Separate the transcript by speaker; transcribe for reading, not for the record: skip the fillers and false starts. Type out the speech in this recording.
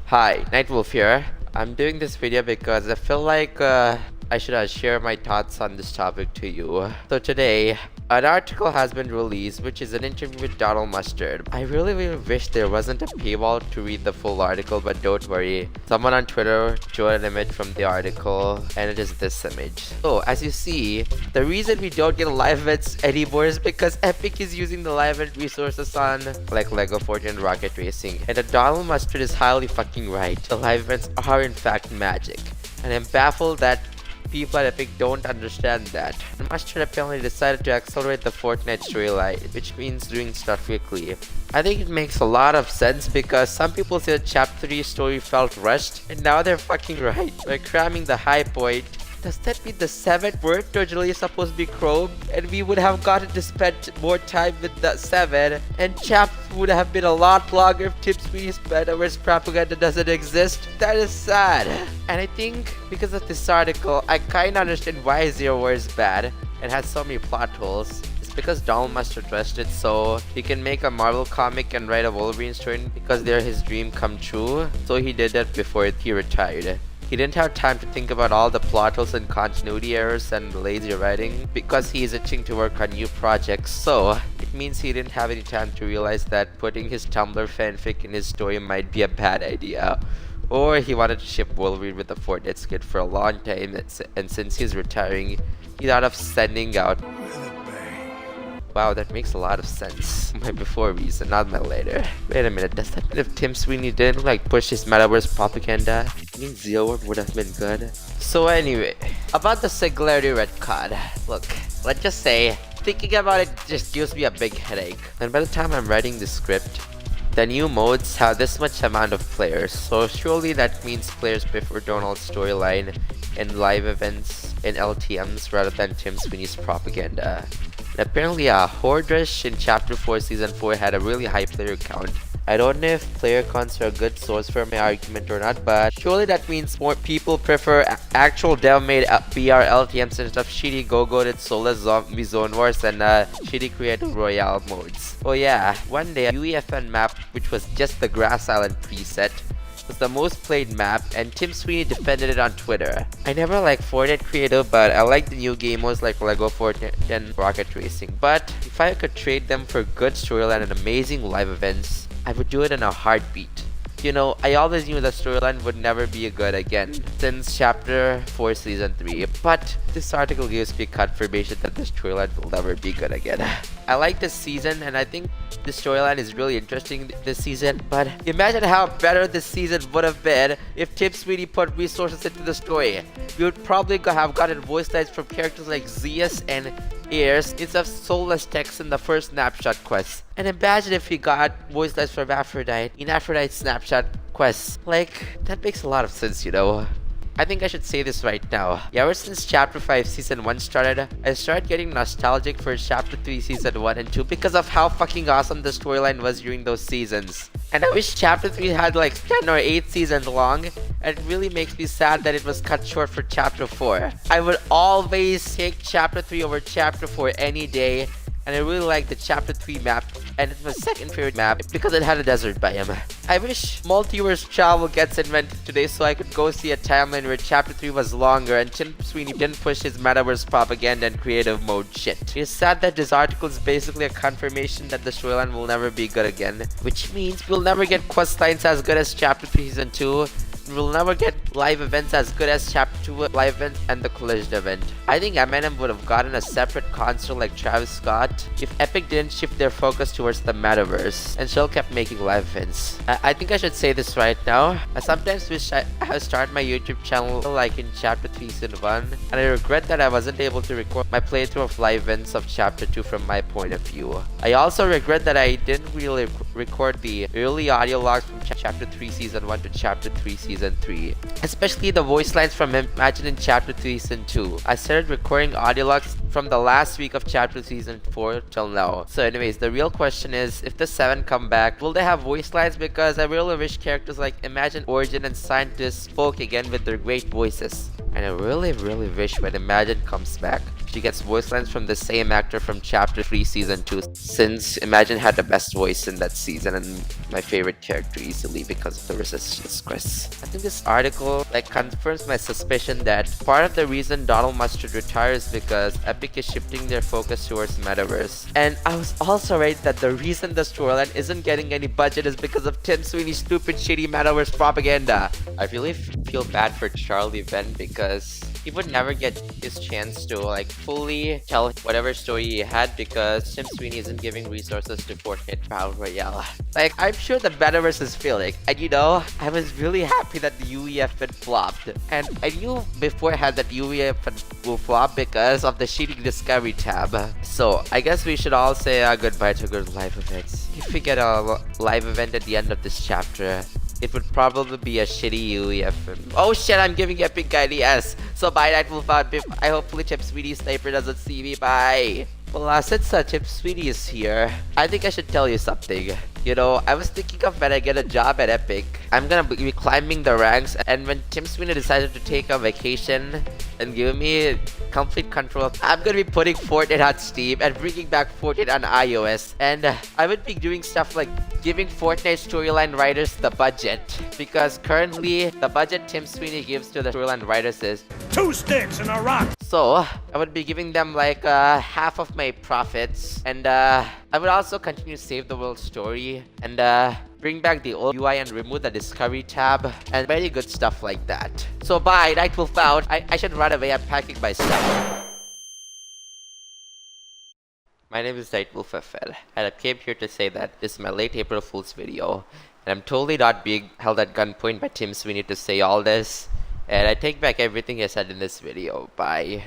Speaker 1: Hi, Nightwolf here. I'm doing this video because I feel like I should share my thoughts on this topic to you. So today, an article has been released which is an interview with Donald Mustard. I really wish there wasn't a paywall to read the full article, but don't worry. Someone on Twitter showed an image from the article and it is this image. So as you see, the reason we don't get live events anymore is because Epic is using the live event resources on like Lego Fortnite and Rocket Racing. And Donald Mustard is highly fucking right. The live events are in fact magic. And I'm baffled that people at Epic don't understand that. Mustard apparently decided to accelerate the Fortnite storyline, which means doing stuff quickly. I think it makes a lot of sense because some people say that Chapter 3 story felt rushed, and now they're fucking right. By cramming the high point, does that mean the 7th weren't originally supposed to be Chrome, and we would have gotten to spend more time with the 7, and Chapter would have been a lot longer if Tim Sweeney's metaverse propaganda doesn't exist? That is sad. And I think because of this article, I kinda understand why Zero War is bad and has so many plot holes. It's because Donald Mustard rushed it so he can make a Marvel comic and write a Wolverine story because they're his dream come true. So he did that before he retired. He didn't have time to think about all the plot holes and continuity errors and lazy writing because he is itching to work on new projects, so it means he didn't have any time to realize that putting his Tumblr fanfic in his story might be a bad idea. Or he wanted to ship Wolverine with the Fortnite skin for a long time, and since he's retiring, he thought of sending out. Wow, that makes a lot of sense. My before reason, not my later. Wait a minute, does that mean if Tim Sweeney didn't push his metaverse propaganda, I mean Zero War would have been good? So anyway, about the Singularity Retcon. Look, let's just say, thinking about it just gives me a big headache. And by the time I'm writing the script, the new modes have this much amount of players, so surely that means players prefer Donald's storyline and live events and LTMs rather than Tim Sweeney's propaganda. And apparently Horde Rush in Chapter 4 Season 4 had a really high player count. I don't know if player counts are a good source for my argument or not, but surely that means more people prefer actual dev-made BR LTMs instead of shitty go-goated soulless zombie zone wars and shitty creative royale modes. Oh yeah, one day a UEFN map which was just the Grass Island preset was the most played map, and Tim Sweeney defended it on Twitter. I never liked Fortnite creative, but I like the new game modes like Lego Fortnite and Rocket Racing. But if I could trade them for good storyline and amazing live events, I would do it in a heartbeat. You know, I always knew the storyline would never be good again since Chapter 4 Season 3, but this article gives me confirmation that the storyline will never be good again. I like this season and I think the storyline is really interesting this season, but imagine how better this season would have been if Tim Sweeney put resources into the story. We would probably have gotten voice lines from characters like Zeus and Ears instead of soulless text in the first snapshot quest. And imagine if we got voice lines from Aphrodite in Aphrodite's snapshot quest. Like, that makes a lot of sense, you know. I think I should say this right now. Ever since Chapter 5 Season 1 started, I started getting nostalgic for Chapter 3 Season 1 and 2 because of how fucking awesome the storyline was during those seasons. And I wish Chapter 3 had like 10 or 8 seasons long, and it really makes me sad that it was cut short for Chapter 4. I would always take Chapter 3 over Chapter 4 any day, and I really like the Chapter 3 map, and it's my second favorite map because it had a desert biome. I wish multiverse travel gets invented today so I could go see a timeline where Chapter 3 was longer and Tim Sweeney didn't push his metaverse propaganda and creative mode shit. It's sad that this article is basically a confirmation that the storyline will never be good again, which means we'll never get quest lines as good as Chapter 3 Season 2. We'll never get live events as good as Chapter 2 live event and the Collision event. I think Eminem would have gotten a separate concert like Travis Scott if Epic didn't shift their focus towards the metaverse and still kept making live events. I think I should say this right now. I sometimes wish I had started my YouTube channel like in Chapter 3 Season 1, and I regret that I wasn't able to record my playthrough of live events of Chapter 2 from my point of view. I also regret that I didn't really record the early audio logs from Chapter 3 Season 1 to Chapter 3 Season 3, especially the voice lines from Imagine in Chapter 3 Season 2. I started recording audio logs from the last week of Chapter Season 4 till now. So anyways, the real question is, if the 7 come back, will they have voice lines? Because I really wish characters like Imagine, Origin, and Scientist spoke again with their great voices. And I really wish when Imagine comes back, she gets voice lines from the same actor from Chapter 3 Season 2, since Imagine had the best voice in that season and my favorite character easily because of the Resistance Quest. I think this article confirms my suspicion that part of the reason Donald Mustard retires because Epic is shifting their focus towards Metaverse. And I was also right that the reason the storyline isn't getting any budget is because of Tim Sweeney's stupid shitty Metaverse propaganda. I really feel bad for Charlie Venn because he would never get his chance to fully tell whatever story he had because Tim Sweeney isn't giving resources to Fortnite Battle Royale. I'm sure the Metaverse is failing, and I was really happy that the UEF flopped. And I knew beforehand that UEF will flop because of the cheating discovery tab. So I guess we should all say goodbye to good live events. If we get a live event at the end of this chapter, it would probably be a shitty UEF. Oh shit, I'm giving Epic Guy the S. So bye, Nightfall Found. I hopefully Chip Sweetie Sniper doesn't see me. Bye. Well, since Chip Sweetie is here, I think I should tell you something. I was thinking of when I get a job at Epic, I'm gonna be climbing the ranks, and when Tim Sweeney decided to take a vacation and give me complete control, I'm gonna be putting Fortnite on Steam and bringing back Fortnite on iOS. And I would be doing stuff like giving Fortnite storyline writers the budget, because currently the budget Tim Sweeney gives to the storyline writers is
Speaker 2: 2 sticks and a rock.
Speaker 1: So I would be giving them half of my profits, and I would also continue to save the world story and bring back the old UI and remove the discovery tab and very good stuff like that. So bye, Nightfall Found. I should run away. I'm packing my stuff. My name is Nightwolf FL, and I came here to say that this is my late April Fool's video, and I'm totally not being held at gunpoint by Tim Sweeney to say all this, and I take back everything I said in this video. Bye.